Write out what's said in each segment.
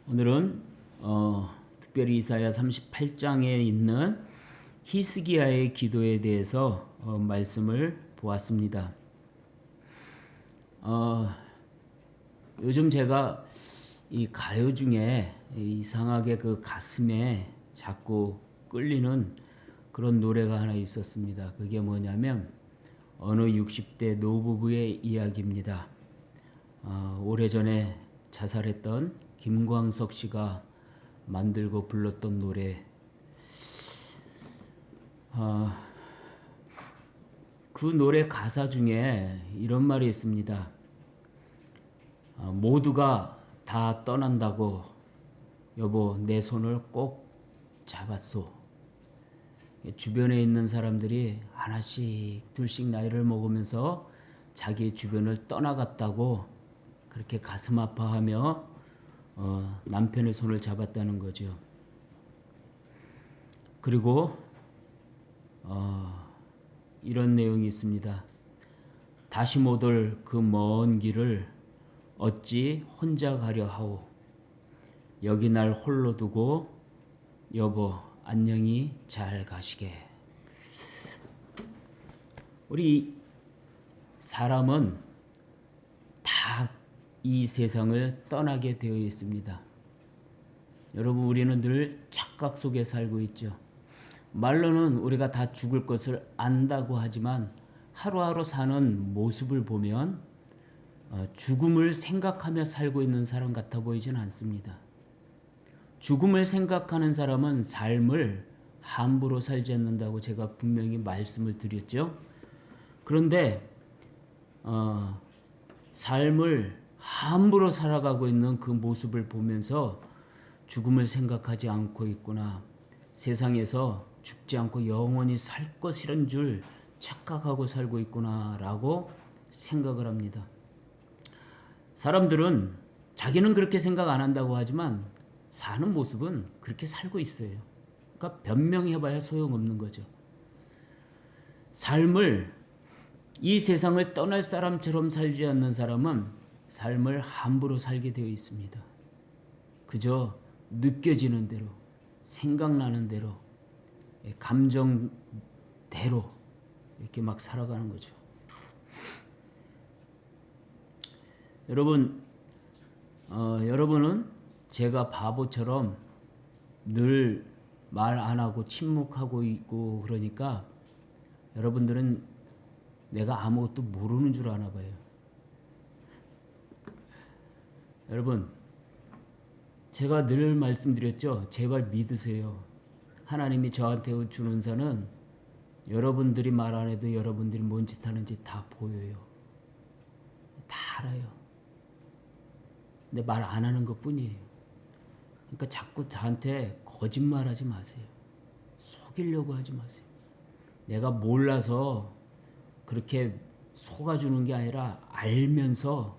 오늘은 특별히 이사야 38장에 있는 히스기야의 기도에 대해서 말씀을 보았습니다. 요즘 제가 이 가요 중에 이상하게 그 가슴에 자꾸 끌리는 그런 노래가 하나 있었습니다. 그게 뭐냐면 어느 60대 노부부의 이야기입니다. 오래전에 자살했던 김광석 씨가 만들고 불렀던 노래. 그 노래 가사 중에 이런 말이 있습니다. 모두가 다 떠난다고 여보 내 손을 꼭 잡았소. 주변에 있는 사람들이 하나씩 둘씩 나이를 먹으면서 자기 주변을 떠나갔다고 그렇게 가슴 아파하며 남편의 손을 잡았다는 거죠. 그리고 이런 내용이 있습니다. 다시 못 올 그 먼 길을 어찌 혼자 가려 하오. 여기 날 홀로 두고 여보 안녕히 잘 가시게. 우리 사람은 다 이 세상을 떠나게 되어 있습니다. 여러분 우리는 늘 착각 속에 살고 있죠. 말로는 우리가 다 죽을 것을 안다고 하지만 하루하루 사는 모습을 보면 죽음을 생각하며 살고 있는 사람 같아 보이지는 않습니다. 죽음을 생각하는 사람은 삶을 함부로 살지 않는다고 제가 분명히 말씀을 드렸죠. 그런데 삶을 함부로 살아가고 있는 그 모습을 보면서 죽음을 생각하지 않고 있구나. 세상에서 죽지 않고 영원히 살 것이란 줄 착각하고 살고 있구나라고 생각을 합니다. 사람들은 자기는 그렇게 생각 안 한다고 하지만 사는 모습은 그렇게 살고 있어요. 그러니까 변명해봐야 소용없는 거죠. 삶을 이 세상을 떠날 사람처럼 살지 않는 사람은 삶을 함부로 살게 되어 있습니다. 그저 느껴지는 대로, 생각나는 대로, 감정대로 이렇게 막 살아가는 거죠. 여러분은 제가 바보처럼 늘 말 안 하고 침묵하고 있고 그러니까 여러분들은 내가 아무것도 모르는 줄 아나 봐요. 여러분, 제가 늘 말씀드렸죠. 제발 믿으세요. 하나님이 저한테 준 은사는 여러분들이 말 안 해도 여러분들이 뭔 짓 하는지 다 보여요. 다 알아요. 근데 말 안 하는 것 뿐이에요. 그러니까 자꾸 저한테 거짓말하지 마세요. 속이려고 하지 마세요. 내가 몰라서 그렇게 속아주는 게 아니라 알면서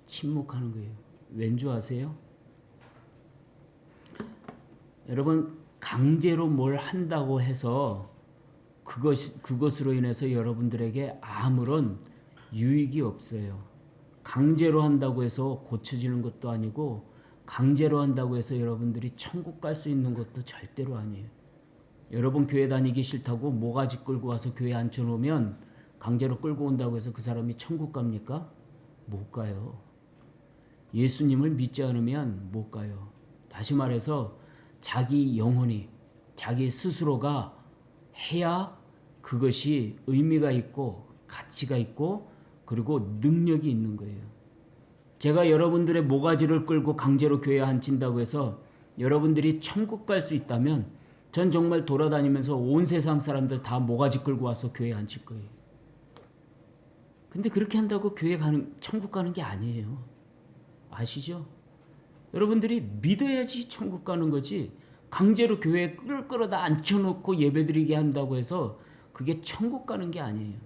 침묵하는 거예요. 왠 줄 아세요? 여러분 강제로 뭘 한다고 해서 그것으로 인해서 여러분들에게 아무런 유익이 없어요. 강제로 한다고 해서 고쳐지는 것도 아니고 강제로 한다고 해서 여러분들이 천국 갈 수 있는 것도 절대로 아니에요. 여러분 교회 다니기 싫다고 모가지 끌고 와서 교회 앉혀놓으면 강제로 끌고 온다고 해서 그 사람이 천국 갑니까? 못 가요. 예수님을 믿지 않으면 못 가요. 다시 말해서 자기 영혼이 자기 스스로가 해야 그것이 의미가 있고 가치가 있고 그리고 능력이 있는 거예요. 제가 여러분들의 모가지를 끌고 강제로 교회에 앉힌다고 해서 여러분들이 천국 갈 수 있다면 전 정말 돌아다니면서 온 세상 사람들 다 모가지 끌고 와서 교회에 앉힐 거예요. 근데 그렇게 한다고 천국 가는 게 아니에요. 아시죠? 여러분들이 믿어야지 천국 가는 거지 강제로 교회에 끌어다 앉혀놓고 예배드리게 한다고 해서 그게 천국 가는 게 아니에요.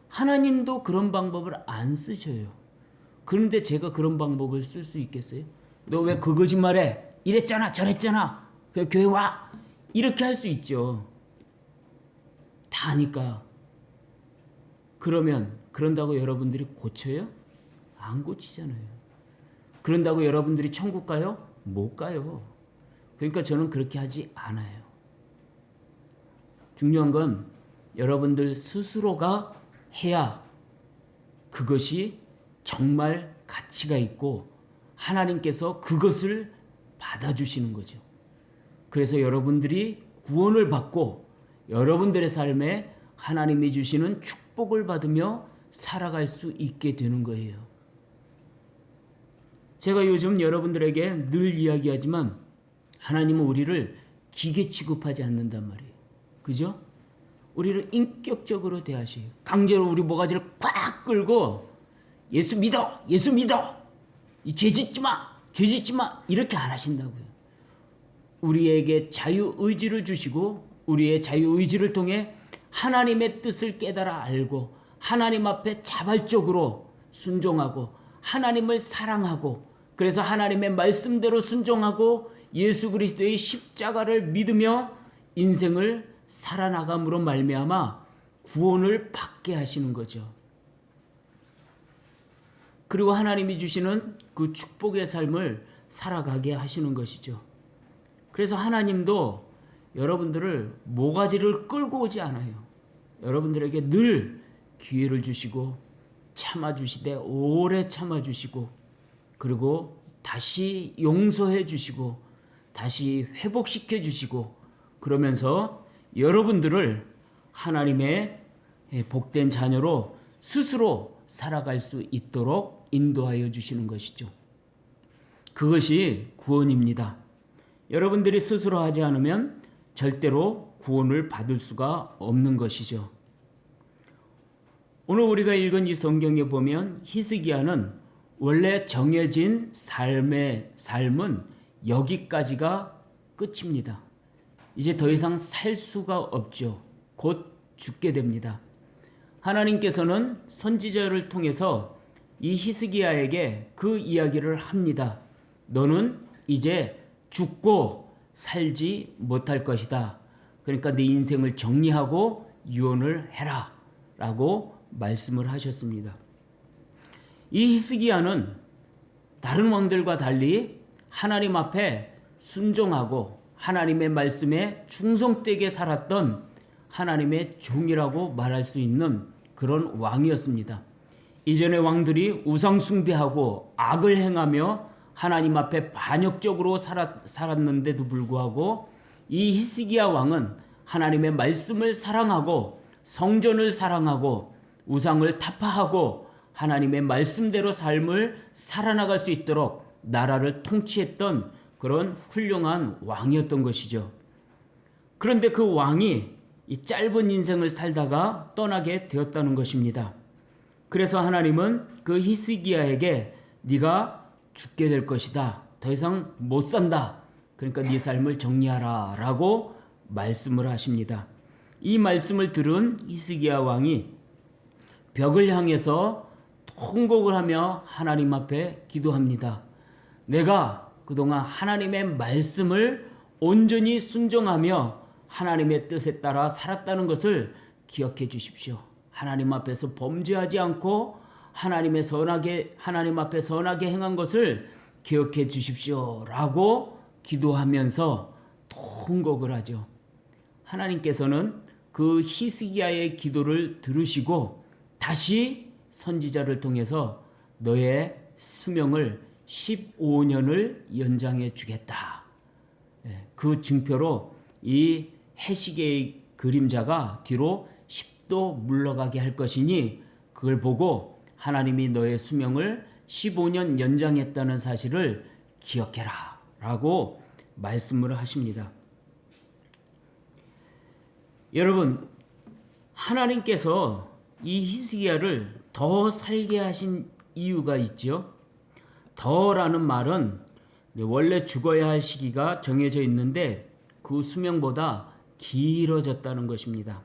하나님도 그런 방법을 안 쓰셔요. 그런데 제가 그런 방법을 쓸 수 있겠어요? 너 왜 그 거짓말해? 이랬잖아 저랬잖아 교회 와 이렇게 할 수 있죠. 다 아니까. 그런다고 여러분들이 고쳐요? 안 고치잖아요. 그런다고 여러분들이 천국 가요? 못 가요. 그러니까 저는 그렇게 하지 않아요. 중요한 건 여러분들 스스로가 해야 그것이 정말 가치가 있고 하나님께서 그것을 받아주시는 거죠. 그래서 여러분들이 구원을 받고 여러분들의 삶에 하나님이 주시는 축복을 받으며 살아갈 수 있게 되는 거예요. 제가 요즘 여러분들에게 늘 이야기하지만 하나님은 우리를 기계 취급하지 않는단 말이에요. 그죠? 우리를 인격적으로 대하셔요. 강제로 우리 모가지를 꽉 끌고 예수 믿어! 예수 믿어! 죄 짓지 마! 죄 짓지 마! 이렇게 안 하신다고요. 우리에게 자유의지를 주시고 우리의 자유의지를 통해 하나님의 뜻을 깨달아 알고 하나님 앞에 자발적으로 순종하고 하나님을 사랑하고 그래서 하나님의 말씀대로 순종하고 예수 그리스도의 십자가를 믿으며 인생을 살아나감으로 말미암아 구원을 받게 하시는 거죠. 그리고 하나님이 주시는 그 축복의 삶을 살아가게 하시는 것이죠. 그래서 하나님도 여러분들을 모가지를 끌고 오지 않아요. 여러분들에게 늘 기회를 주시고 참아주시되 오래 참아주시고 그리고 다시 용서해 주시고 다시 회복시켜 주시고 그러면서 여러분들을 하나님의 복된 자녀로 스스로 살아갈 수 있도록 인도하여 주시는 것이죠. 그것이 구원입니다. 여러분들이 스스로 하지 않으면 절대로 구원을 받을 수가 없는 것이죠. 오늘 우리가 읽은 이 성경에 보면 히스기야는 원래 정해진 삶은 여기까지가 끝입니다. 이제 더 이상 살 수가 없죠. 곧 죽게 됩니다. 하나님께서는 선지자를 통해서 이 히스기야에게 그 이야기를 합니다. 너는 이제 죽고 살지 못할 것이다. 그러니까 네 인생을 정리하고 유언을 해라 라고 말씀을 하셨습니다. 이 히스기야는 다른 왕들과 달리 하나님 앞에 순종하고 하나님의 말씀에 충성되게 살았던 하나님의 종이라고 말할 수 있는 그런 왕이었습니다. 이전의 왕들이 우상 숭배하고 악을 행하며 하나님 앞에 반역적으로 살았는데도 불구하고 이 히스기야 왕은 하나님의 말씀을 사랑하고 성전을 사랑하고 우상을 타파하고 하나님의 말씀대로 삶을 살아나갈 수 있도록 나라를 통치했던 그런 훌륭한 왕이었던 것이죠. 그런데 그 왕이 이 짧은 인생을 살다가 떠나게 되었다는 것입니다. 그래서 하나님은 그 히스기야에게 네가 죽게 될 것이다. 더 이상 못 산다. 그러니까 네 삶을 정리하라 라고 말씀을 하십니다. 이 말씀을 들은 히스기야 왕이 벽을 향해서 통곡을 하며 하나님 앞에 기도합니다. 내가 그동안 하나님의 말씀을 온전히 순종하며 하나님의 뜻에 따라 살았다는 것을 기억해 주십시오. 하나님 앞에서 범죄하지 않고 하나님 앞에 선하게 행한 것을 기억해 주십시오 라고 기도하면서 통곡을 하죠. 하나님께서는 그 히스기야의 기도를 들으시고 다시 선지자를 통해서 너의 수명을 15년을 연장해 주겠다. 그 증표로 이 해시계의 그림자가 뒤로 10도 물러가게 할 것이니 그걸 보고 하나님이 너의 수명을 15년 연장했다는 사실을 기억해라 라고 말씀을 하십니다. 여러분, 하나님께서 이 히스기야를 더 살게 하신 이유가 있죠. 더라는 말은 원래 죽어야 할 시기가 정해져 있는데 그 수명보다 길어졌다는 것입니다.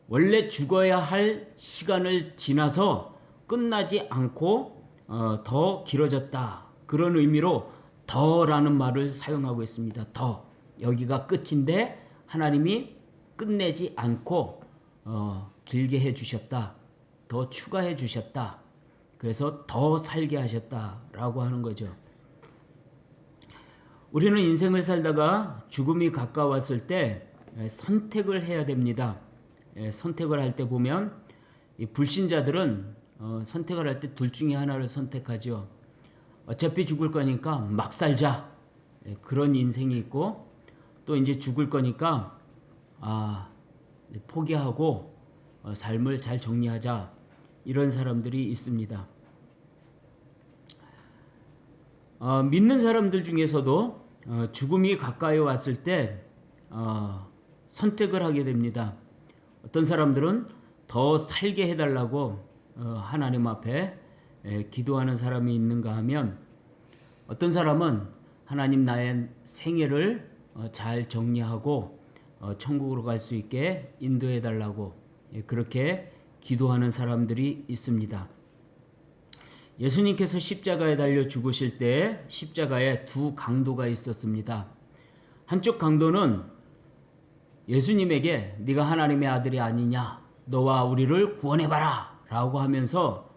원래 죽어야 할 시간을 지나서 끝나지 않고 더 길어졌다. 그런 의미로 더라는 말을 사용하고 있습니다. 더. 여기가 끝인데 하나님이 끝내지 않고 길게 해 주셨다. 더 추가해 주셨다. 그래서 더 살게 하셨다라고 하는 거죠. 우리는 인생을 살다가 죽음이 가까웠을 때 선택을 해야 됩니다. 선택을 할 때 보면 이 불신자들은 선택을 할 때 둘 중에 하나를 선택하죠. 어차피 죽을 거니까 막 살자. 그런 인생이 있고, 또 이제 죽을 거니까 포기하고 삶을 잘 정리하자. 이런 사람들이 있습니다. 믿는 사람들 중에서도 죽음이 가까이 왔을 때 선택을 하게 됩니다. 어떤 사람들은 더 살게 해달라고 하나님 앞에 기도하는 사람이 있는가 하면, 어떤 사람은 하나님 나의 생애를 잘 정리하고 천국으로 갈 수 있게 인도해 달라고 그렇게 기도하는 사람들이 있습니다. 예수님께서 십자가에 달려 죽으실 때 십자가에 두 강도가 있었습니다. 한쪽 강도는 예수님에게 네가 하나님의 아들이 아니냐, 너와 우리를 구원해봐라 라고 하면서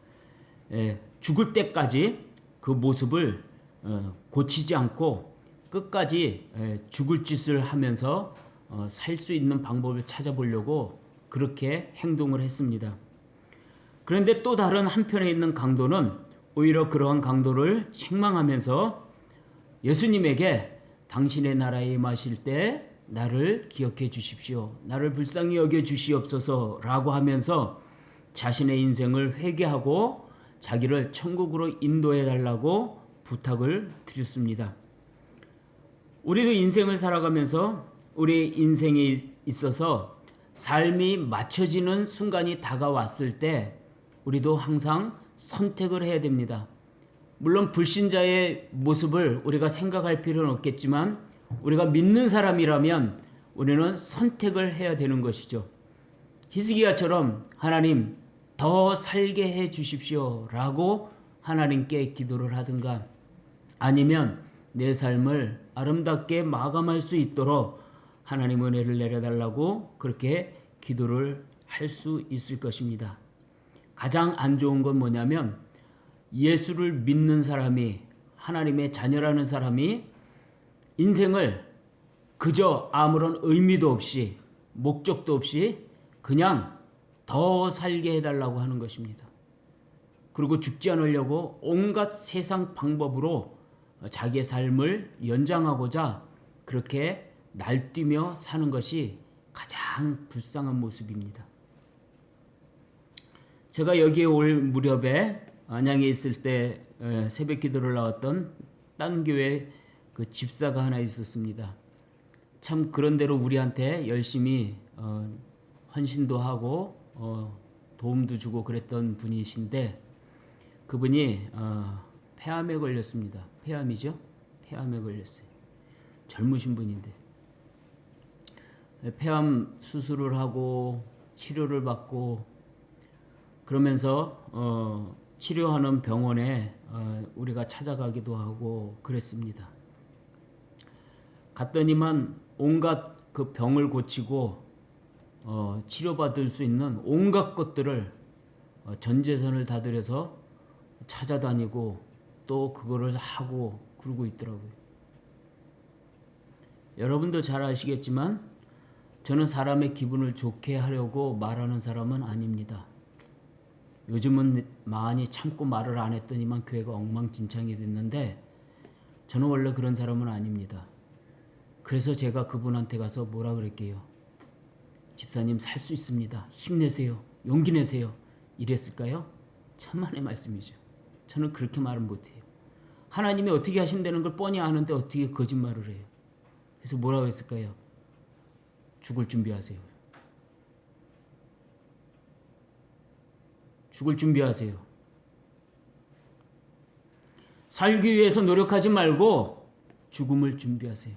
죽을 때까지 그 모습을 고치지 않고 끝까지 죽을 짓을 하면서 살 수 있는 방법을 찾아보려고 그렇게 행동을 했습니다. 그런데 또 다른 한편에 있는 강도는 오히려 그러한 강도를 책망하면서 예수님에게 당신의 나라에 임하실 때 나를 기억해 주십시오. 나를 불쌍히 여겨 주시옵소서 라고 하면서 자신의 인생을 회개하고 자기를 천국으로 인도해 달라고 부탁을 드렸습니다. 우리도 인생을 살아가면서 우리 인생에 있어서 삶이 맞춰지는 순간이 다가왔을 때 우리도 항상 선택을 해야 됩니다. 물론 불신자의 모습을 우리가 생각할 필요는 없겠지만 우리가 믿는 사람이라면 우리는 선택을 해야 되는 것이죠. 히스기야처럼 하나님 더 살게 해 주십시오 라고 하나님께 기도를 하든가, 아니면 내 삶을 아름답게 마감할 수 있도록 하나님 은혜를 내려달라고 그렇게 기도를 할 수 있을 것입니다. 가장 안 좋은 건 뭐냐면 예수를 믿는 사람이, 하나님의 자녀라는 사람이 인생을 그저 아무런 의미도 없이 목적도 없이 그냥 더 살게 해달라고 하는 것입니다. 그리고 죽지 않으려고 온갖 세상 방법으로 자기의 삶을 연장하고자 그렇게 날뛰며 사는 것이 가장 불쌍한 모습입니다. 제가 여기에 올 무렵에 안양에 있을 때 새벽 기도를 나왔던 딴 교회 그 집사가 하나 있었습니다. 참 그런대로 우리한테 열심히 헌신도 하고 도움도 주고 그랬던 분이신데, 그분이 폐암에 걸렸습니다. 폐암이죠? 폐암에 걸렸어요. 젊으신 분인데 폐암 수술을 하고 치료를 받고 그러면서 치료하는 병원에 우리가 찾아가기도 하고 그랬습니다. 갔더니만 온갖 그 병을 고치고 치료받을 수 있는 온갖 것들을 전 재산을 다 들여서 찾아다니고 또 그거를 하고 그러고 있더라고요. 여러분도 잘 아시겠지만 저는 사람의 기분을 좋게 하려고 말하는 사람은 아닙니다. 요즘은 많이 참고 말을 안 했더니만 교회가 엉망진창이 됐는데 저는 원래 그런 사람은 아닙니다. 그래서 제가 그분한테 가서 뭐라 그랬게요? 집사님 살 수 있습니다. 힘내세요. 용기 내세요. 이랬을까요? 천만의 말씀이죠. 저는 그렇게 말은 못해요. 하나님이 어떻게 하신다는 걸 뻔히 아는데 어떻게 거짓말을 해요? 그래서 뭐라고 했을까요? 죽을 준비하세요. 죽을 준비하세요. 살기 위해서 노력하지 말고 죽음을 준비하세요.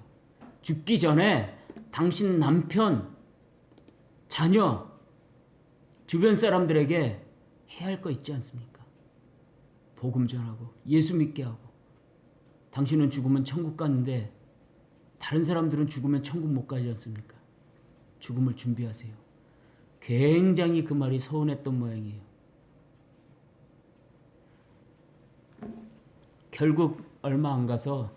죽기 전에 당신 남편, 자녀, 주변 사람들에게 해야 할 거 있지 않습니까? 복음 전하고 예수 믿게 하고. 당신은 죽으면 천국 가는데 다른 사람들은 죽으면 천국 못 가지 않습니까? 죽음을 준비하세요. 굉장히 그 말이 서운했던 모양이에요. 결국 얼마 안 가서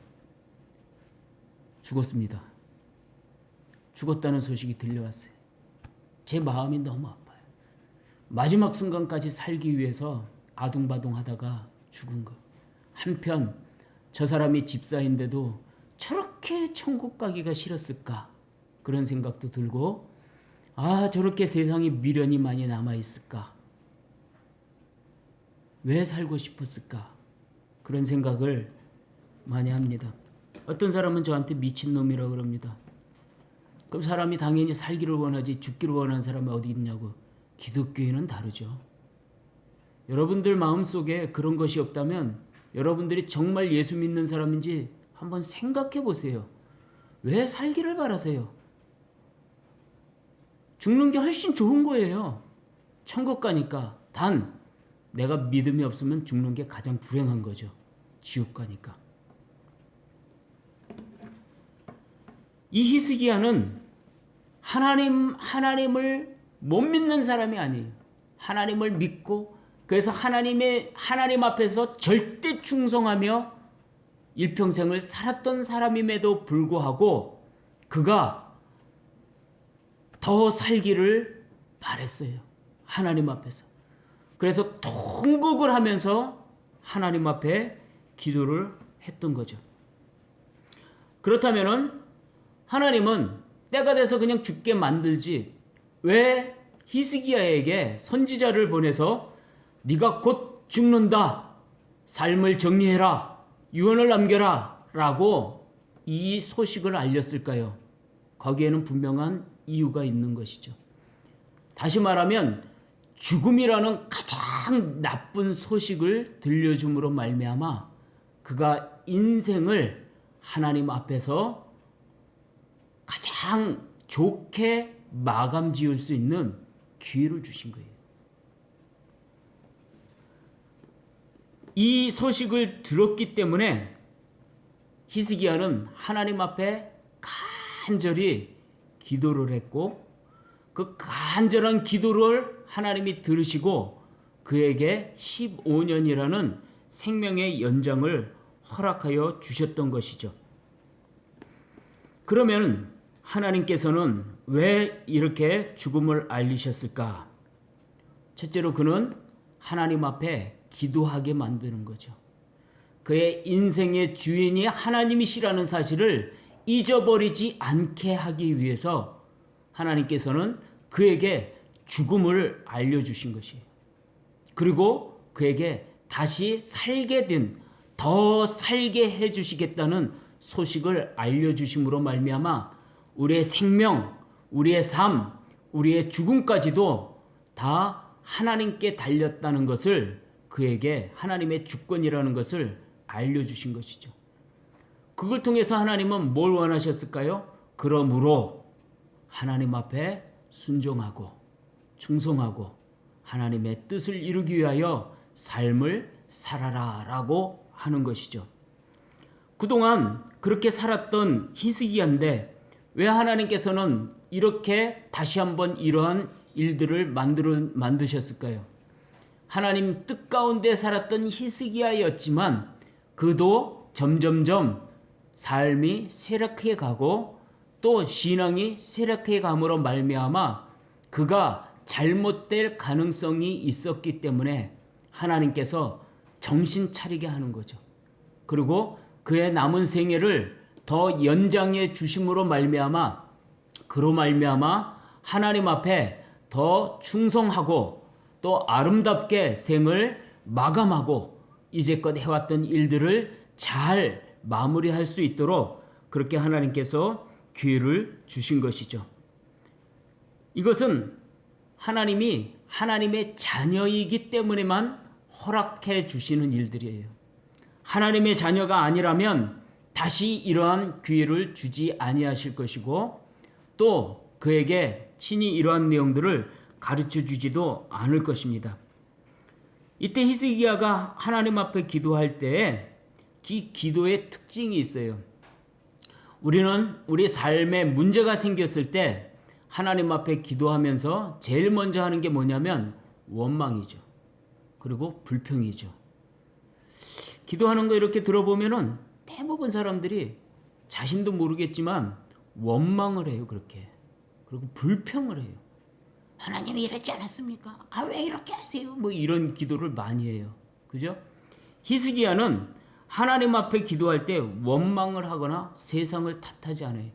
죽었습니다. 죽었다는 소식이 들려왔어요. 제 마음이 너무 아파요. 마지막 순간까지 살기 위해서 아둥바둥 하다가 죽은 거. 한편 저 사람이 집사인데도 저렇게 천국 가기가 싫었을까? 그런 생각도 들고, 아, 저렇게 세상에 미련이 많이 남아있을까? 왜 살고 싶었을까? 그런 생각을 많이 합니다. 어떤 사람은 저한테 미친놈이라고 그럽니다. 그럼 사람이 당연히 살기를 원하지 죽기를 원하는 사람이 어디 있냐고. 기독교인은 다르죠. 여러분들 마음속에 그런 것이 없다면 여러분들이 정말 예수 믿는 사람인지 한번 생각해 보세요. 왜 살기를 바라세요? 죽는 게 훨씬 좋은 거예요. 천국 가니까. 단 내가 믿음이 없으면 죽는 게 가장 불행한 거죠. 지옥 가니까. 이 히스기야는 하나님을 못 믿는 사람이 아니에요. 하나님을 믿고, 그래서 하나님 앞에서 절대 충성하며 일평생을 살았던 사람임에도 불구하고 그가 더 살기를 바랬어요. 하나님 앞에서. 그래서 통곡을 하면서 하나님 앞에 기도를 했던 거죠. 그렇다면은 하나님은 때가 돼서 그냥 죽게 만들지 왜 히스기야에게 선지자를 보내서 네가 곧 죽는다, 삶을 정리해라, 유언을 남겨라 라고 이 소식을 알렸을까요? 거기에는 분명한 이유가 있는 것이죠. 다시 말하면 죽음이라는 가장 나쁜 소식을 들려줌으로 말미암아 그가 인생을 하나님 앞에서 가장 좋게 마감 지을 수 있는 기회를 주신 거예요. 이 소식을 들었기 때문에 히스기야는 하나님 앞에 간절히 기도를 했고, 그 간절한 기도를 하나님이 들으시고 그에게 15년이라는 생명의 연장을 허락하여 주셨던 것이죠. 그러면 하나님께서는 왜 이렇게 죽음을 알리셨을까? 첫째로 그는 하나님 앞에 기도하게 만드는 거죠. 그의 인생의 주인이 하나님이시라는 사실을 잊어버리지 않게 하기 위해서 하나님께서는 그에게 죽음을 알려주신 것이에요. 그리고 그에게 다시 살게 된, 더 살게 해주시겠다는 소식을 알려주심으로 말미암아 우리의 생명, 우리의 삶, 우리의 죽음까지도 다 하나님께 달렸다는 것을, 그에게 하나님의 주권이라는 것을 알려주신 것이죠. 그걸 통해서 하나님은 뭘 원하셨을까요? 그러므로 하나님 앞에 순종하고 충성하고 하나님의 뜻을 이루기 위하여 삶을 살아라 라고 하는 것이죠. 그동안 그렇게 살았던 히스기야인데 왜 하나님께서는 이렇게 다시 한번 이러한 일들을 만드셨을까요? 하나님 뜻 가운데 살았던 히스기야였지만 그도 점점점 삶이 쇠락해 가고 또 신앙이 쇠락해 감으로 말미암아 그가 잘못될 가능성이 있었기 때문에 하나님께서 정신 차리게 하는 거죠. 그리고 그의 남은 생애를 더 연장해 주심으로 말미암아, 그로 말미암아 하나님 앞에 더 충성하고 또 아름답게 생을 마감하고 이제껏 해왔던 일들을 잘 마무리할 수 있도록 그렇게 하나님께서 기회를 주신 것이죠. 이것은 하나님이 하나님의 자녀이기 때문에만 허락해 주시는 일들이에요. 하나님의 자녀가 아니라면 다시 이러한 기회를 주지 아니하실 것이고 또 그에게 친히 이러한 내용들을 가르쳐 주지도 않을 것입니다. 이때 히스기야가 하나님 앞에 기도할 때에 이 기도의 특징이 있어요. 우리는 우리 삶에 문제가 생겼을 때 하나님 앞에 기도하면서 제일 먼저 하는 게 뭐냐면 원망이죠. 그리고 불평이죠. 기도하는 거 이렇게 들어보면은 대부분 사람들이 자신도 모르겠지만 원망을 해요. 그렇게. 그리고 불평을 해요. 하나님이 이랬지 않았습니까? 아, 왜 이렇게 하세요? 뭐 이런 기도를 많이 해요. 그죠? 히스기야는 하나님 앞에 기도할 때 원망을 하거나 세상을 탓하지 않아요.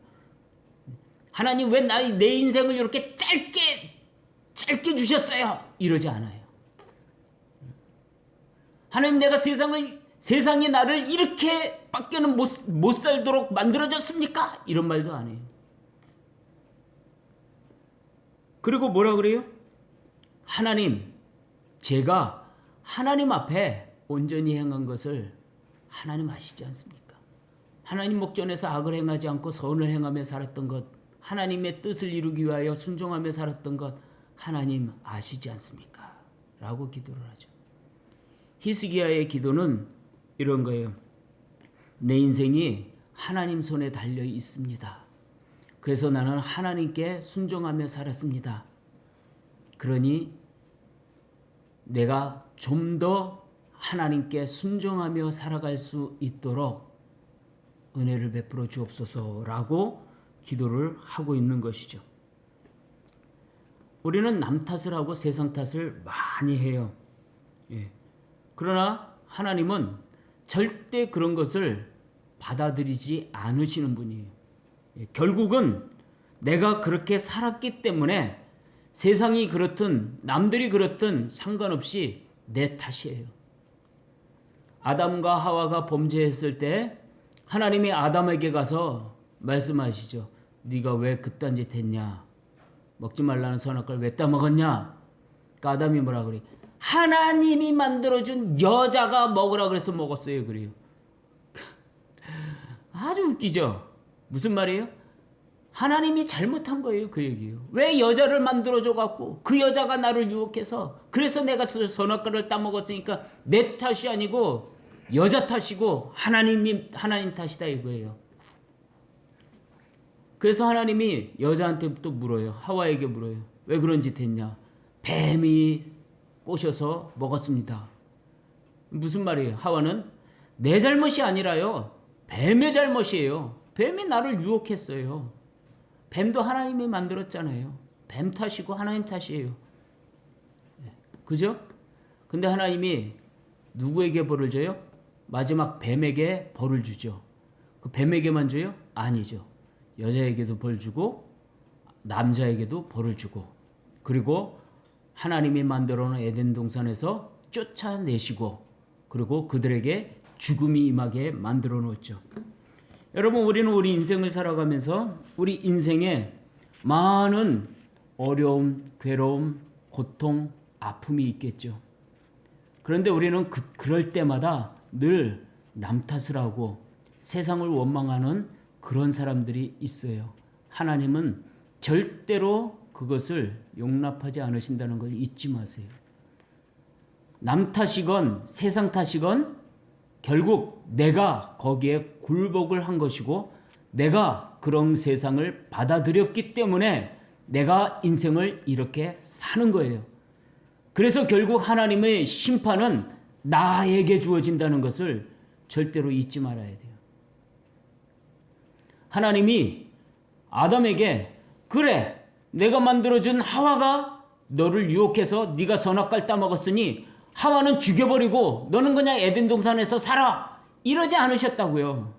하나님 왜 내 인생을 이렇게 짧게 주셨어요? 이러지 않아요. 하나님 내가 세상이 나를 이렇게 밖에는 못 살도록 만들어졌습니까? 이런 말도 안 해요. 그리고 뭐라 그래요? 하나님, 제가 하나님 앞에 온전히 행한 것을 하나님 아시지 않습니까? 하나님 목전에서 악을 행하지 않고 선을 행하며 살았던 것, 하나님의 뜻을 이루기 위하여 순종하며 살았던 것 하나님 아시지 않습니까? 라고 기도를 하죠. 히스기야의 기도는 이런 거예요. 내 인생이 하나님 손에 달려 있습니다. 그래서 나는 하나님께 순종하며 살았습니다. 그러니 내가 좀 더 하나님께 순종하며 살아갈 수 있도록 은혜를 베풀어 주옵소서라고 기도를 하고 있는 것이죠. 우리는 남 탓을 하고 세상 탓을 많이 해요. 그러나 하나님은 절대 그런 것을 받아들이지 않으시는 분이에요. 결국은 내가 그렇게 살았기 때문에 세상이 그렇든 남들이 그렇든 상관없이 내 탓이에요. 아담과 하와가 범죄했을 때 하나님이 아담에게 가서 말씀하시죠. 네가 왜 그딴 짓 했냐? 먹지 말라는 선악과를 왜 따먹었냐? 그러니까 아담이 뭐라 그래? 하나님이 만들어준 여자가 먹으라 그래서 먹었어요. 그래요. 아주 웃기죠? 무슨 말이에요? 하나님이 잘못한 거예요. 그 얘기예요. 왜 여자를 만들어줘 갖고 그 여자가 나를 유혹해서 그래서 내가 선악과를 따먹었으니까 내 탓이 아니고 여자 탓이고 하나님 탓이다 이거예요. 그래서 하나님이 여자한테 또 물어요. 하와에게 물어요. 왜 그런 짓 했냐? 뱀이 꼬셔서 먹었습니다. 무슨 말이에요? 하와는 내 잘못이 아니라요. 뱀의 잘못이에요. 뱀이 나를 유혹했어요. 뱀도 하나님이 만들었잖아요. 뱀 탓이고 하나님 탓이에요. 그죠? 근데 하나님이 누구에게 벌을 줘요? 마지막 뱀에게 벌을 주죠. 그 뱀에게만 줘요? 아니죠. 여자에게도 벌 주고 남자에게도 벌을 주고 그리고 하나님이 만들어 놓은 에덴 동산에서 쫓아내시고 그리고 그들에게 죽음이 임하게 만들어 놓았죠. 여러분 우리는 우리 인생을 살아가면서 우리 인생에 많은 어려움, 괴로움, 고통, 아픔이 있겠죠. 그런데 우리는 그럴 때마다 늘 남 탓을 하고 세상을 원망하는 그런 사람들이 있어요. 하나님은 절대로 그것을 용납하지 않으신다는 걸 잊지 마세요. 남 탓이건 세상 탓이건 결국 내가 거기에 굴복을 한 것이고 내가 그런 세상을 받아들였기 때문에 내가 인생을 이렇게 사는 거예요. 그래서 결국 하나님의 심판은 나에게 주어진다는 것을 절대로 잊지 말아야 돼요. 하나님이 아담에게 그래 내가 만들어준 하와가 너를 유혹해서 네가 선악과를 따먹었으니 하와는 죽여버리고 너는 그냥 에덴 동산에서 살아 이러지 않으셨다고요.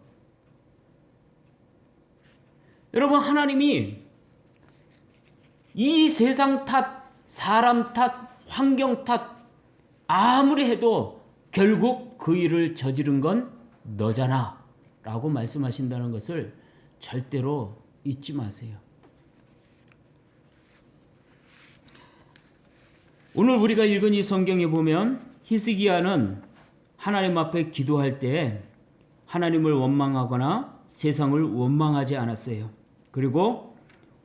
여러분 하나님이 이 세상 탓, 사람 탓, 환경 탓 아무리 해도 결국 그 일을 저지른 건 너잖아 라고 말씀하신다는 것을 절대로 잊지 마세요. 오늘 우리가 읽은 이 성경에 보면 히스기야는 하나님 앞에 기도할 때 하나님을 원망하거나 세상을 원망하지 않았어요. 그리고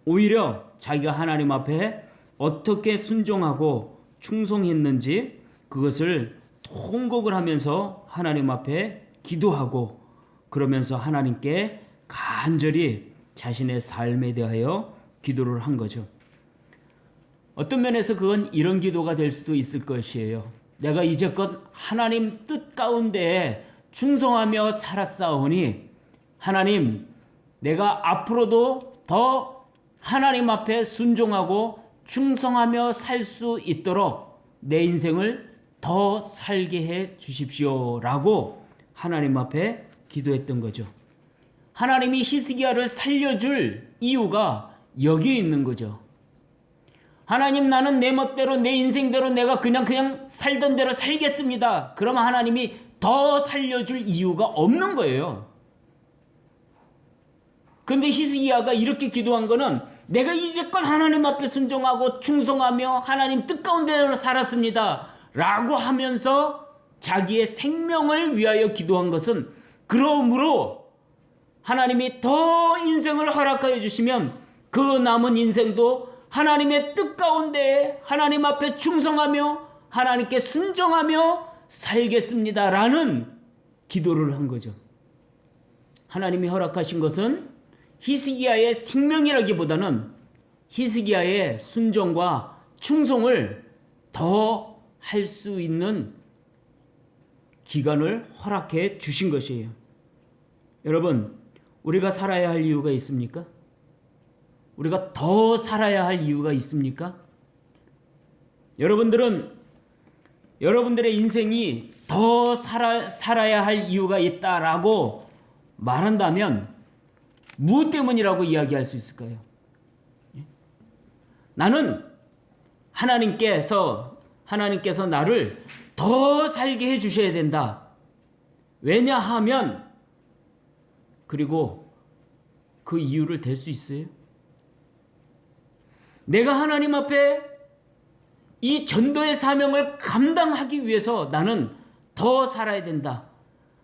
오히려 자기가 하나님 앞에 어떻게 순종하고 충성했는지 그것을 통곡을 하면서 하나님 앞에 기도하고 그러면서 하나님께 간절히 자신의 삶에 대하여 기도를 한 거죠. 어떤 면에서 그건 이런 기도가 될 수도 있을 것이에요. 내가 이제껏 하나님 뜻 가운데 충성하며 살았사오니 하나님, 내가 앞으로도 더 하나님 앞에 순종하고 충성하며 살 수 있도록 내 인생을 더 살게 해 주십시오라고 하나님 앞에 기도했던 거죠. 하나님이 히스기야를 살려줄 이유가 여기에 있는 거죠. 하나님, 나는 내 멋대로 내 인생대로 내가 그냥 살던 대로 살겠습니다. 그러면 하나님이 더 살려줄 이유가 없는 거예요. 근데 히스기야가 이렇게 기도한 거는 내가 이제껏 하나님 앞에 순종하고 충성하며 하나님 뜻 가운데로 살았습니다 라고 하면서 자기의 생명을 위하여 기도한 것은, 그러므로 하나님이 더 인생을 허락하여 주시면 그 남은 인생도 하나님의 뜻 가운데 하나님 앞에 충성하며 하나님께 순종하며 살겠습니다라는 기도를 한 거죠. 하나님이 허락하신 것은 히스기야의 생명이라기보다는 히스기야의 순종과 충성을 더 할 수 있는 기간을 허락해 주신 것이에요. 여러분, 우리가 살아야 할 이유가 있습니까? 우리가 더 살아야 할 이유가 있습니까? 여러분들은 여러분들의 인생이 더 살아야 할 이유가 있다라고 말한다면 무엇 때문이라고 이야기할 수 있을까요? 나는 하나님께서 나를 더 살게 해 주셔야 된다. 왜냐하면, 그리고 그 이유를 댈 수 있어요? 내가 하나님 앞에 이 전도의 사명을 감당하기 위해서 나는 더 살아야 된다.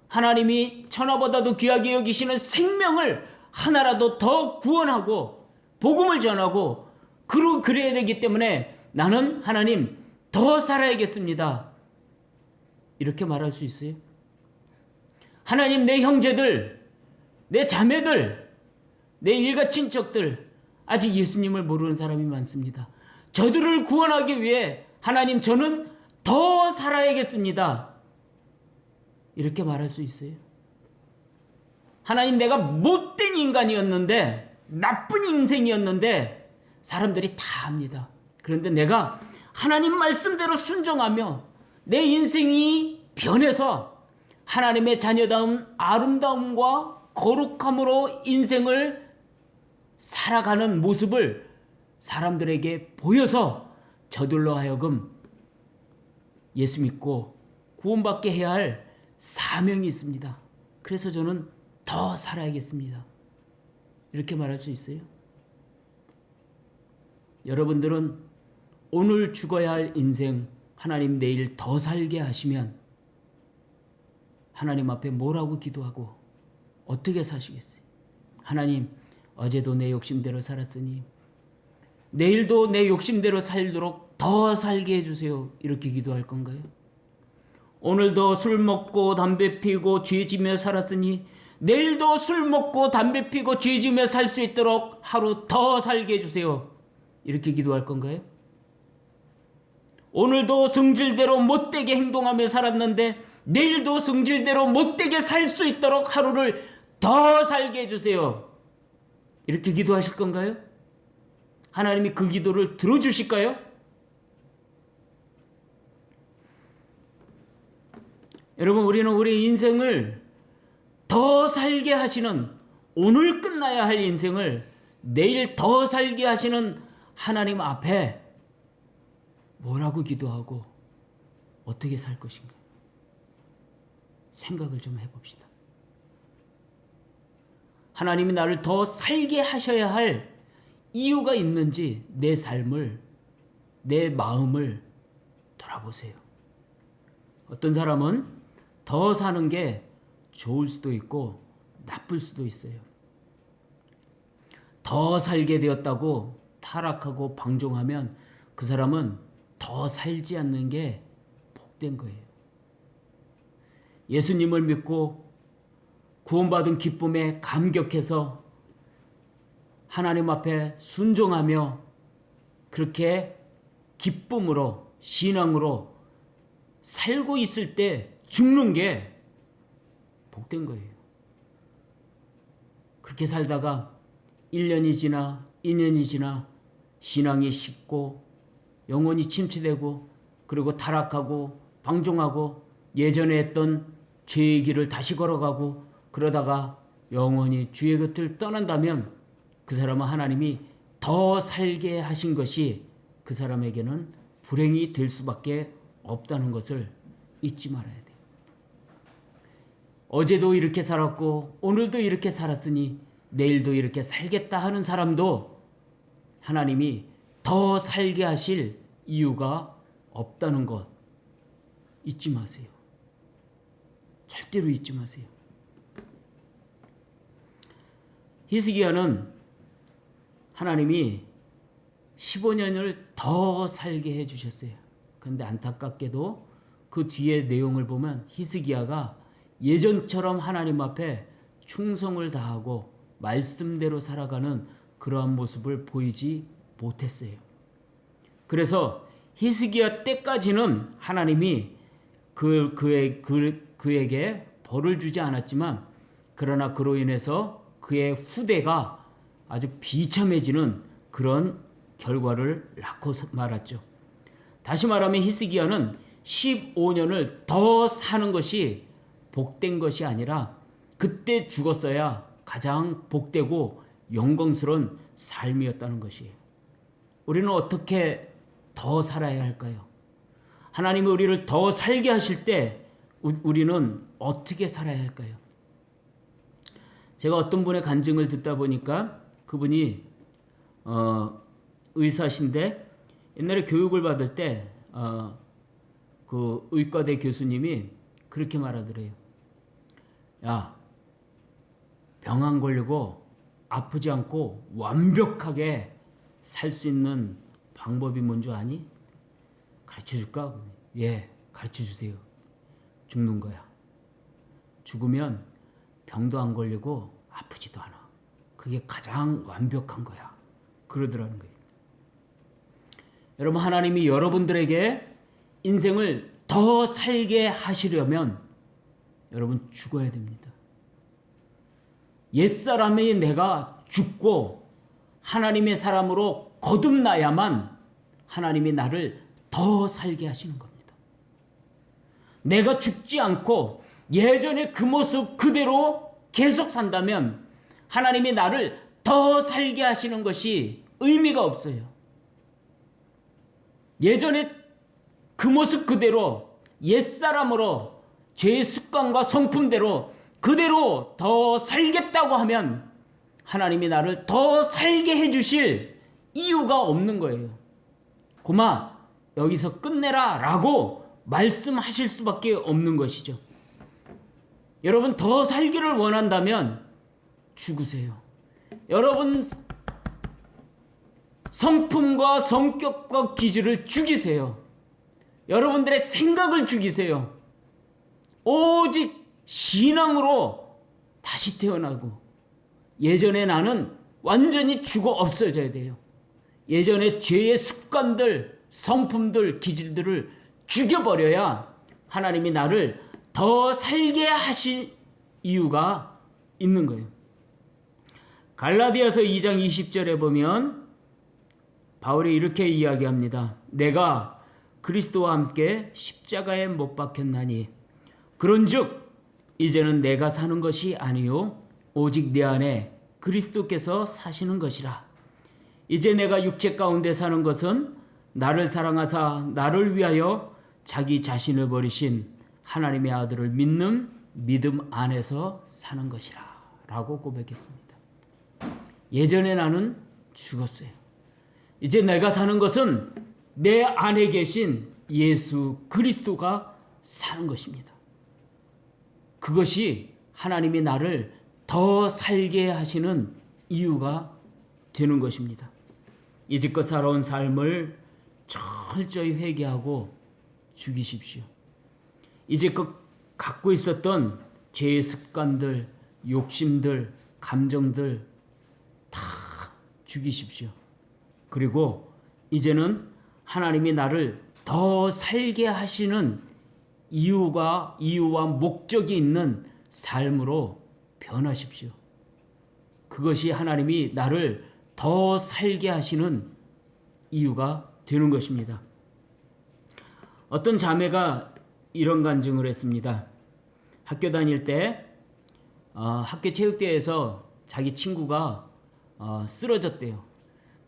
하나님이 천하보다도 귀하게 여기시는 생명을 하나라도 더 구원하고 복음을 전하고 그래야 되기 때문에 나는 하나님 더 살아야겠습니다. 이렇게 말할 수 있어요? 하나님, 내 형제들, 내 자매들, 내 일가 친척들 아직 예수님을 모르는 사람이 많습니다. 저들을 구원하기 위해 하나님, 저는 더 살아야겠습니다. 이렇게 말할 수 있어요? 하나님, 내가 못된 인간이었는데, 나쁜 인생이었는데 사람들이 다 압니다. 그런데 내가 하나님 말씀대로 순종하며 내 인생이 변해서 하나님의 자녀다운 아름다움과 거룩함으로 인생을 살아가는 모습을 사람들에게 보여서 저들로 하여금 예수 믿고 구원받게 해야 할 사명이 있습니다. 그래서 저는 더 살아야겠습니다. 이렇게 말할 수 있어요? 여러분들은 오늘 죽어야 할 인생 하나님 내일 더 살게 하시면 하나님 앞에 뭐라고 기도하고 어떻게 사시겠어요? 하나님, 어제도 내 욕심대로 살았으니 내일도 내 욕심대로 살도록 더 살게 해주세요. 이렇게 기도할 건가요? 오늘도 술 먹고 담배 피고 죄지며 살았으니 내일도 술 먹고 담배 피고 죄지며 살 수 있도록 하루 더 살게 해주세요. 이렇게 기도할 건가요? 오늘도 성질대로 못되게 행동하며 살았는데 내일도 성질대로 못되게 살 수 있도록 하루를 더 살게 해주세요. 이렇게 기도하실 건가요? 하나님이 그 기도를 들어주실까요? 여러분, 우리는 우리 인생을 더 살게 하시는, 오늘 끝나야 할 인생을 내일 더 살게 하시는 하나님 앞에 뭐라고 기도하고 어떻게 살 것인가 생각을 좀 해봅시다. 하나님이 나를 더 살게 하셔야 할 이유가 있는지 내 삶을, 내 마음을 돌아보세요. 어떤 사람은 더 사는 게 좋을 수도 있고 나쁠 수도 있어요. 더 살게 되었다고 타락하고 방종하면 그 사람은 더 살지 않는 게 복된 거예요. 예수님을 믿고 구원받은 기쁨에 감격해서 하나님 앞에 순종하며 그렇게 기쁨으로, 신앙으로 살고 있을 때 죽는 게 복된 거예요. 그렇게 살다가 1년이 지나 2년이 지나 신앙이 식고 영혼이 침체되고 그리고 타락하고 방종하고 예전에 했던 죄의 길을 다시 걸어가고 그러다가 영원히 주의 곁을 떠난다면 그 사람은 하나님이 더 살게 하신 것이 그 사람에게는 불행이 될 수밖에 없다는 것을 잊지 말아야 돼요. 어제도 이렇게 살았고 오늘도 이렇게 살았으니 내일도 이렇게 살겠다 하는 사람도 하나님이 더 살게 하실 이유가 없다는 것 잊지 마세요. 절대로 잊지 마세요. 히스기야는 하나님이 15년을 더 살게 해주셨어요. 그런데 안타깝게도 그 뒤에 내용을 보면 히스기야가 예전처럼 하나님 앞에 충성을 다하고 말씀대로 살아가는 그러한 모습을 보이지 못했어요. 그래서 히스기야 때까지는 하나님이 그에게 벌을 주지 않았지만 그러나 그로 인해서 그의 후대가 아주 비참해지는 그런 결과를 낳고 말았죠. 다시 말하면 히스기야는 15년을 더 사는 것이 복된 것이 아니라 그때 죽었어야 가장 복되고 영광스러운 삶이었다는 것이에요. 우리는 어떻게 더 살아야 할까요? 하나님이 우리를 더 살게 하실 때 우리는 어떻게 살아야 할까요? 제가 어떤 분의 간증을 듣다 보니까 그분이 의사신데 옛날에 교육을 받을 때 그 의과대 교수님이 그렇게 말하더래요. 야, 병 안 걸리고 아프지 않고 완벽하게 살 수 있는 방법이 뭔 줄 아니? 가르쳐 줄까? 예, 가르쳐 주세요. 죽는 거야. 죽으면 병도 안 걸리고 아프지도 않아. 그게 가장 완벽한 거야. 그러더라는 거예요. 여러분, 하나님이 여러분들에게 인생을 더 살게 하시려면 여러분 죽어야 됩니다. 옛사람의 내가 죽고 하나님의 사람으로 거듭나야만 하나님이 나를 더 살게 하시는 겁니다. 내가 죽지 않고 예전의 그 모습 그대로 계속 산다면 하나님이 나를 더 살게 하시는 것이 의미가 없어요. 예전에 그 모습 그대로 옛사람으로 죄의 습관과 성품대로 그대로 더 살겠다고 하면 하나님이 나를 더 살게 해주실 이유가 없는 거예요. 고마 여기서 끝내라 라고 말씀하실 수밖에 없는 것이죠. 여러분 더 살기를 원한다면 죽으세요. 여러분 성품과 성격과 기질을 죽이세요. 여러분들의 생각을 죽이세요. 오직 신앙으로 다시 태어나고 예전에 나는 완전히 죽어 없어져야 돼요. 예전에 죄의 습관들, 성품들, 기질들을 죽여버려야 하나님이 나를 더 살게 하실 이유가 있는 거예요. 갈라디아서 2장 20절에 보면 바울이 이렇게 이야기합니다. 내가 그리스도와 함께 십자가에 못 박혔나니 그런즉 이제는 내가 사는 것이 아니요 오직 내 안에 그리스도께서 사시는 것이라. 이제 내가 육체 가운데 사는 것은 나를 사랑하사 나를 위하여 자기 자신을 버리신 하나님의 아들을 믿는 믿음 안에서 사는 것이라 라고 고백했습니다. 예전에 나는 죽었어요. 이제 내가 사는 것은 내 안에 계신 예수 그리스도가 사는 것입니다. 그것이 하나님이 나를 더 살게 하시는 이유가 되는 것입니다. 이제껏 살아온 삶을 철저히 회개하고 죽이십시오. 이제껏 갖고 있었던 죄의 습관들, 욕심들, 감정들 다 죽이십시오. 그리고 이제는 하나님이 나를 더 살게 하시는 이유와 목적이 있는 삶으로 변하십시오. 그것이 하나님이 나를 더 살게 하시는 이유가 되는 것입니다. 어떤 자매가 이런 간증을 했습니다. 학교 다닐 때 학교 체육대회에서 자기 친구가 쓰러졌대요.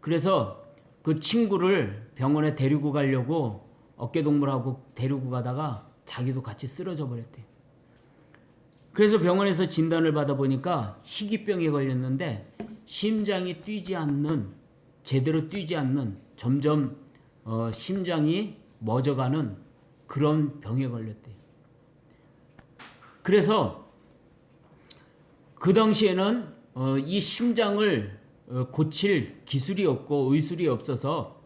그래서 그 친구를 병원에 데리고 가려고 어깨동무하고 데리고 가다가 자기도 같이 쓰러져 버렸대요. 그래서 병원에서 진단을 받아보니까 희귀병에 걸렸는데 심장이 제대로 뛰지 않는 점점 심장이 멎어가는 그런 병에 걸렸대요. 그래서 그 당시에는 이 심장을 고칠 기술이 없고 의술이 없어서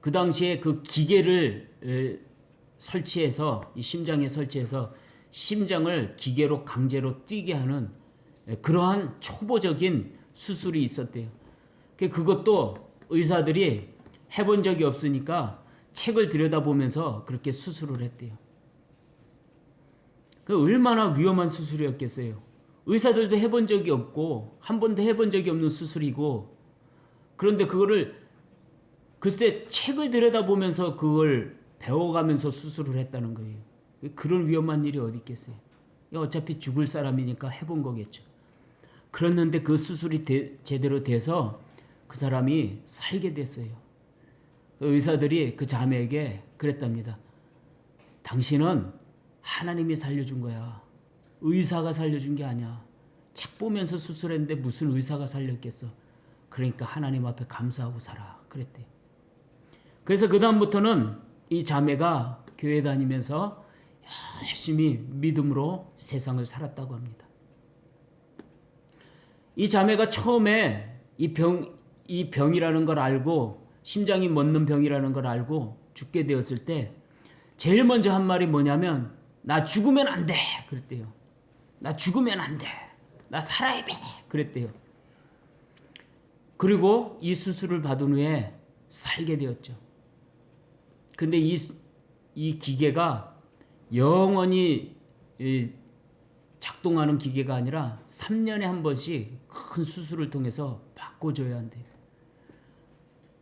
그 당시에 그 기계를 설치해서 이 심장에 설치해서 심장을 기계로 강제로 뛰게 하는 그러한 초보적인 수술이 있었대요. 그것도 의사들이 해본 적이 없으니까 책을 들여다보면서 그렇게 수술을 했대요. 얼마나 위험한 수술이었겠어요. 의사들도 해본 적이 없고 한 번도 해본 적이 없는 수술이고, 그런데 그거를 글쎄 책을 들여다보면서 그걸 배워가면서 수술을 했다는 거예요. 그런 위험한 일이 어디 있겠어요. 어차피 죽을 사람이니까 해본 거겠죠. 그랬는데 그 수술이 제대로 돼서 그 사람이 살게 됐어요. 의사들이 그 자매에게 그랬답니다. 당신은 하나님이 살려준 거야. 의사가 살려준 게 아니야. 책 보면서 수술했는데 무슨 의사가 살렸겠어. 그러니까 하나님 앞에 감사하고 살아. 그랬대요. 그래서 그 다음부터는 이 자매가 교회 다니면서 열심히 믿음으로 세상을 살았다고 합니다. 이 자매가 처음에 이 병이라는 걸 알고, 심장이 멎는 병이라는 걸 알고 죽게 되었을 때 제일 먼저 한 말이 뭐냐면, 나 죽으면 안 돼. 그랬대요. 나 죽으면 안 돼. 나 살아야 돼. 그랬대요. 그리고 이 수술을 받은 후에 살게 되었죠. 근데 이 기계가 영원히 작동하는 기계가 아니라 3년에 한 번씩 큰 수술을 통해서 바꿔줘야 한대요.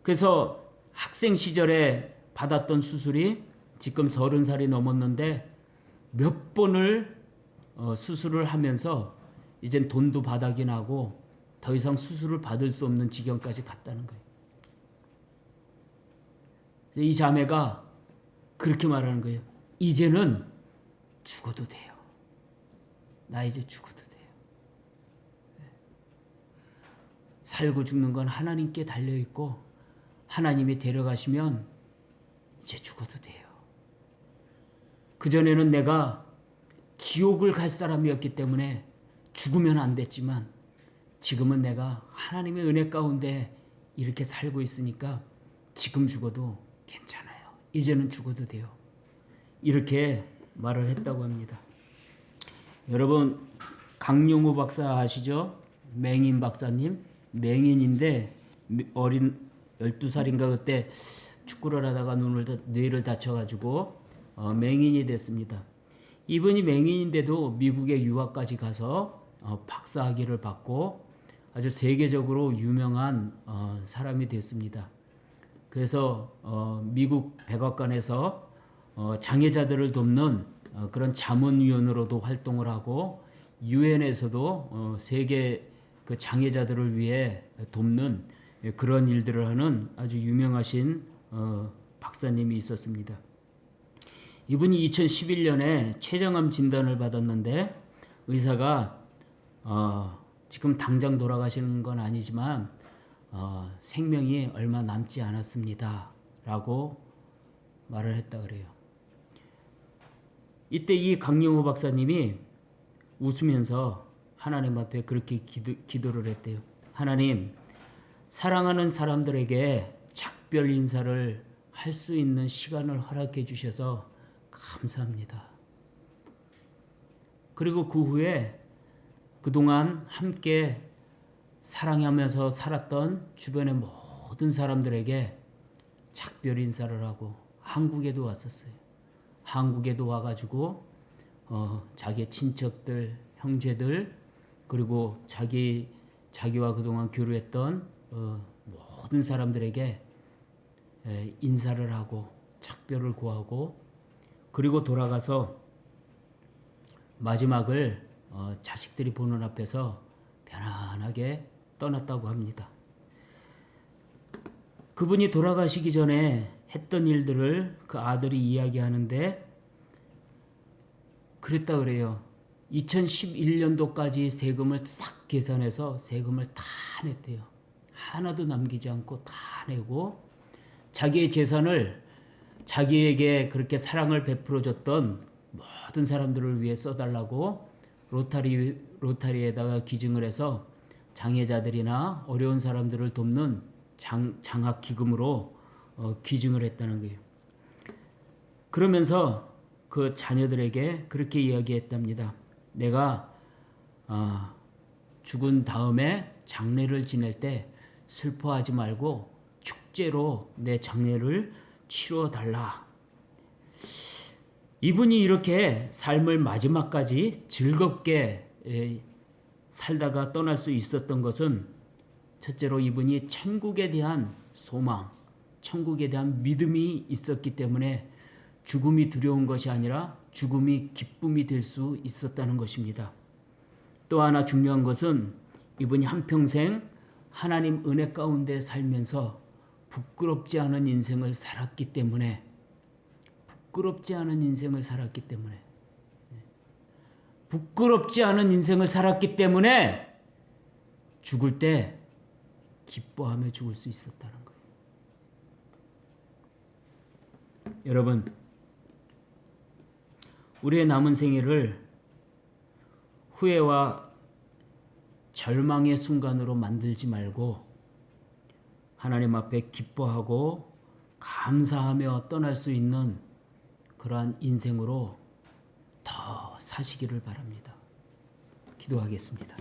그래서 학생 시절에 받았던 수술이 지금 30살이 넘었는데 몇 번을 수술을 하면서 이젠 돈도 바닥이 나고 더 이상 수술을 받을 수 없는 지경까지 갔다는 거예요. 이 자매가 그렇게 말하는 거예요. 이제는 죽어도 돼요. 나 이제 죽어도 돼요. 살고 죽는 건 하나님께 달려있고 하나님이 데려가시면 이제 죽어도 돼요. 그전에는 내가 지옥을 갈 사람이었기 때문에 죽으면 안 됐지만 지금은 내가 하나님의 은혜 가운데 이렇게 살고 있으니까 지금 죽어도 괜찮아요. 이제는 죽어도 돼요. 이렇게 말을 했다고 합니다. 여러분, 강용호 박사 아시죠? 맹인 박사님. 맹인인데 어린 12살인가 그때 축구를 하다가 뇌를 다쳐가지고 맹인이 됐습니다. 이분이 맹인인데도 미국에 유학까지 가서 박사학위를 받고 아주 세계적으로 유명한 사람이 됐습니다. 그래서 미국 백악관에서 장애자들을 돕는 그런 자문위원으로도 활동을 하고 유엔에서도 세계 그 장애자들을 위해 돕는 그런 일들을 하는 아주 유명하신 박사님이 있었습니다. 이분이 2011년에 췌장암 진단을 받았는데 의사가 지금 당장 돌아가시는 건 아니지만 생명이 얼마 남지 않았습니다 라고 말을 했다 그래요. 이때 이 강용호 박사님이 웃으면서 하나님 앞에 그렇게 기도를 했대요. 하나님, 사랑하는 사람들에게 작별 인사를 할 수 있는 시간을 허락해 주셔서 감사합니다. 그리고 그 후에 그동안 함께 사랑하면서 살았던 주변의 모든 사람들에게 작별 인사를 하고 한국에도 왔었어요. 한국에도 와가지고 자기 친척들, 형제들 그리고 자기와 그동안 교류했던 모든 사람들에게 인사를 하고 작별을 고하고 그리고 돌아가서 마지막을 자식들이 보는 앞에서 편안하게 떠났다고 합니다. 그분이 돌아가시기 전에 했던 일들을 그 아들이 이야기하는데 그랬다 그래요. 2011년도까지 세금을 싹 계산해서 세금을 다 냈대요. 하나도 남기지 않고 다 내고 자기의 재산을 자기에게 그렇게 사랑을 베풀어줬던 모든 사람들을 위해 써달라고 로타리에다가 기증을 해서 장애자들이나 어려운 사람들을 돕는 장학기금으로 기증을 했다는 거예요. 그러면서 그 자녀들에게 그렇게 이야기했답니다. 내가 죽은 다음에 장례를 지낼 때 슬퍼하지 말고 축제로 내 장례를 치러 달라. 이분이 이렇게 삶을 마지막까지 즐겁게 살다가 떠날 수 있었던 것은 첫째로 이분이 천국에 대한 소망, 천국에 대한 믿음이 있었기 때문에 죽음이 두려운 것이 아니라 죽음이 기쁨이 될 수 있었다는 것입니다. 또 하나 중요한 것은 이분이 한평생 하나님 은혜 가운데 살면서 부끄럽지 않은 인생을 살았기 때문에 부끄럽지 않은 인생을 살았기 때문에 죽을 때 기뻐하며 죽을 수 있었다는 거예요. 여러분, 우리의 남은 생애를 후회와 절망의 순간으로 만들지 말고 하나님 앞에 기뻐하고 감사하며 떠날 수 있는 그러한 인생으로 더 사시기를 바랍니다. 기도하겠습니다.